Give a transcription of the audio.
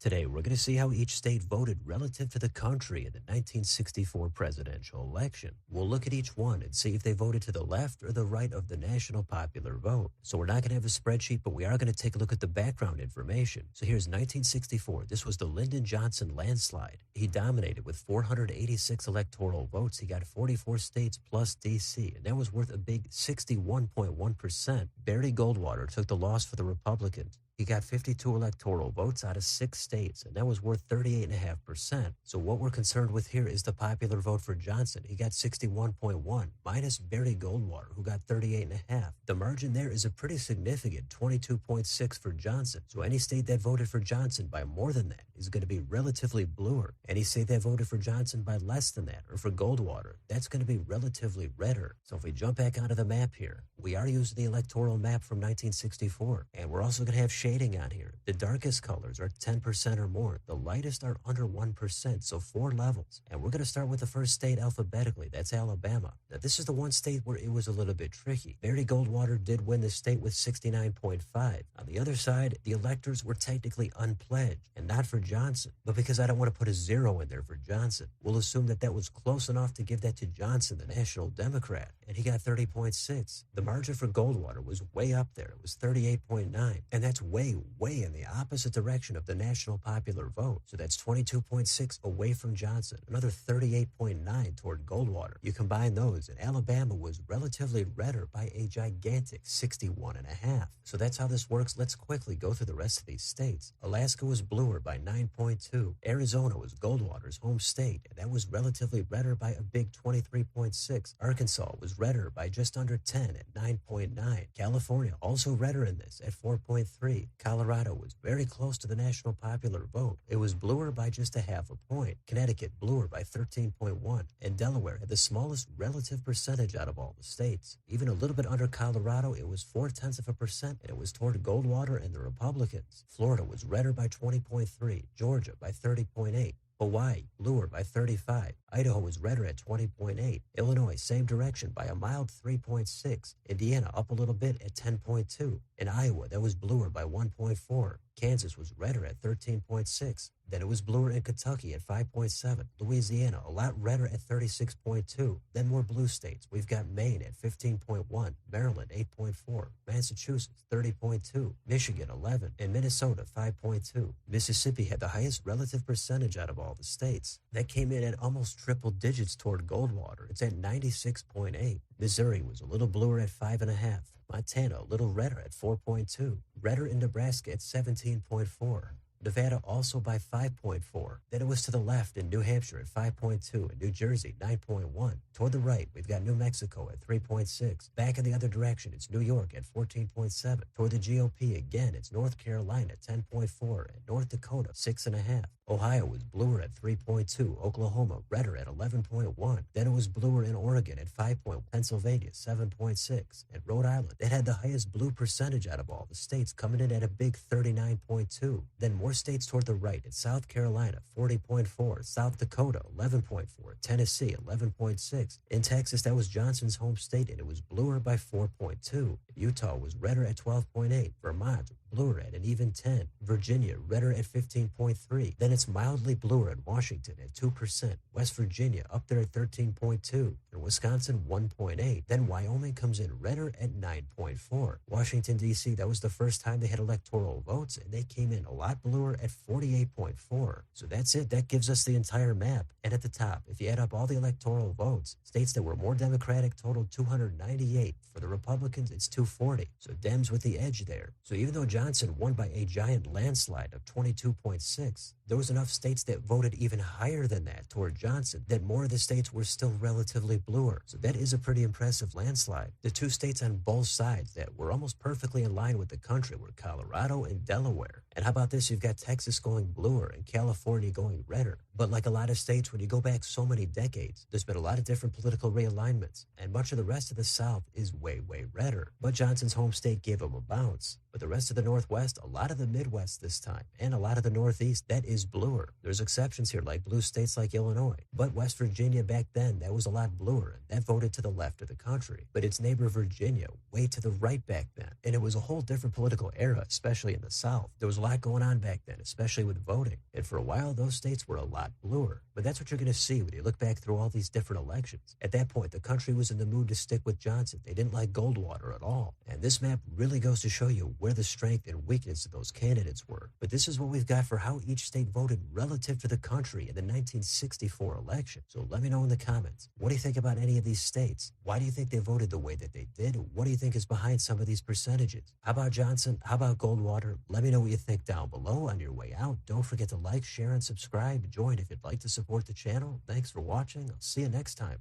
Today, we're going to see how each state voted relative to the country in the 1964 presidential election. We'll look at each one and see if they voted to the left or the right of the national popular vote. So we're not going to have a spreadsheet, but we are going to take a look at the background information. So here's 1964. This was the Lyndon Johnson landslide. He dominated with 486 electoral votes. He got 44 states plus D.C., and that was worth a big 61.1%. Barry Goldwater took the loss for the Republicans. He got 52 electoral votes out of 6 states, and that was worth 38.5%. So what we're concerned with here is the popular vote for Johnson. He got 61.1, minus Barry Goldwater, who got 38.5. The margin there is a pretty significant 22.6 for Johnson. So any state that voted for Johnson by more than that is going to be relatively bluer. Any state that voted for Johnson by less than that, or for Goldwater, that's going to be relatively redder. So if we jump back onto the map here, we are using the electoral map from 1964, and we're also going to have shading on here. The darkest colors are 10% or more. The lightest are under 1%, so 4 levels. And we're going to start with the first state alphabetically. That's Alabama. Now, this is the one state where it was a little bit tricky. Barry Goldwater did win the state with 69.5. On the other side, the electors were technically unpledged, and not for Johnson. But because I don't want to put a 0 in there for Johnson, we'll assume that that was close enough to give that to Johnson, the National Democrat, and he got 30.6. The margin for Goldwater was way up there. It was 38.9, and that's way in the opposite direction of the national popular vote. So that's 22.6 away from Johnson, another 38.9 toward Goldwater. You combine those, and Alabama was relatively redder by a gigantic 61.5. So that's how this works. Let's quickly go through the rest of these states. Alaska was bluer by 9.2. Arizona was Goldwater's home state, and that was relatively redder by a big 23.6. Arkansas was redder by just under 10 at 9.9. California also redder in this at 4.3. Colorado was very close to the national popular vote. It was bluer by just a half a point. Connecticut bluer by 13.1. And Delaware had the smallest relative percentage out of all the states. Even a little bit under Colorado, it was 0.4%, and it was toward Goldwater and the Republicans. Florida was redder by 20.3. Georgia by 30.8. Hawaii, bluer by 35. Idaho was redder at 20.8. Illinois, same direction by a mild 3.6. Indiana up a little bit at 10.2. In Iowa, that was bluer by 1.4. Kansas was redder at 13.6. Then it was bluer in Kentucky at 5.7. Louisiana, a lot redder at 36.2. Then more blue states. We've got Maine at 15.1. Maryland, 8.4. Massachusetts, 30.2. Michigan, 11. And Minnesota, 5.2. Mississippi had the highest relative percentage out of all the states. That came in at almost triple digits toward Goldwater. It's at 96.8. Missouri was a little bluer at 5.5. Montana, a little redder at 4.2. Redder in Nebraska at 17.4. Nevada also by 5.4. Then it was to the left in New Hampshire at 5.2 and New Jersey 9.1. Toward the right, we've got New Mexico at 3.6. Back in the other direction, it's New York at 14.7. Toward the GOP again, it's North Carolina 10.4 and North Dakota 6.5. Ohio was bluer at 3.2. Oklahoma redder at 11.1. Then it was bluer in Oregon at 5. Pennsylvania 7.6. And Rhode Island, that had the highest blue percentage out of all the states, coming in at a big 39.2. Then more states toward the right at South Carolina 40.4. South Dakota 11.4. Tennessee 11.6. In Texas, that was Johnson's home state, and it was bluer by 4.2. Utah was redder at 12.8. Vermont bluer at an even 10. Virginia redder at 15.3. Then it's mildly bluer in Washington at 2%. West Virginia up there at 13.2. And Wisconsin 1.8. Then Wyoming comes in redder at 9.4. Washington, D.C., that was the first time they had electoral votes, and they came in a lot bluer at 48.4. So that's it. That gives us the entire map. And at the top, if you add up all the electoral votes, states that were more Democratic totaled 298. For the Republicans, it's 240. So Dems with the edge there. So even though Johnson won by a giant landslide of 22.6, there was enough states that voted even higher than that toward Johnson, that more of the states were still relatively bluer. So that is a pretty impressive landslide. The two states on both sides that were almost perfectly in line with the country were Colorado and Delaware. And how about this? You've got Texas going bluer and California going redder. But like a lot of states, when you go back so many decades, there's been a lot of different political realignments, and much of the rest of the South is way redder. But Johnson's home state gave him a bounce. But the rest of the Northwest, a lot of the Midwest this time, and a lot of the Northeast, that is bluer. There's exceptions here, like blue states like Illinois. But West Virginia back then, that was a lot bluer, and that voted to the left of the country. But its neighbor Virginia, way to the right back then. And it was a whole different political era, especially in the South. There was a lot going on back then, especially with voting. And for a while, those states were a lot bluer. But that's what you're going to see when you look back through all these different elections. At that point, the country was in the mood to stick with Johnson. They didn't like Goldwater at all. And this map really goes to show you where the strength and weakness of those candidates were. But this is what we've got for how each state voted relative to the country in the 1964 election. So let me know in the comments. What do you think about any of these states? Why do you think they voted the way that they did? What do you think is behind some of these percentages? How about Johnson? How about Goldwater? Let me know what you think down below. On your way out, don't forget to like, share, and subscribe. Join if you'd like to support the channel. Thanks for watching. I'll see you next time.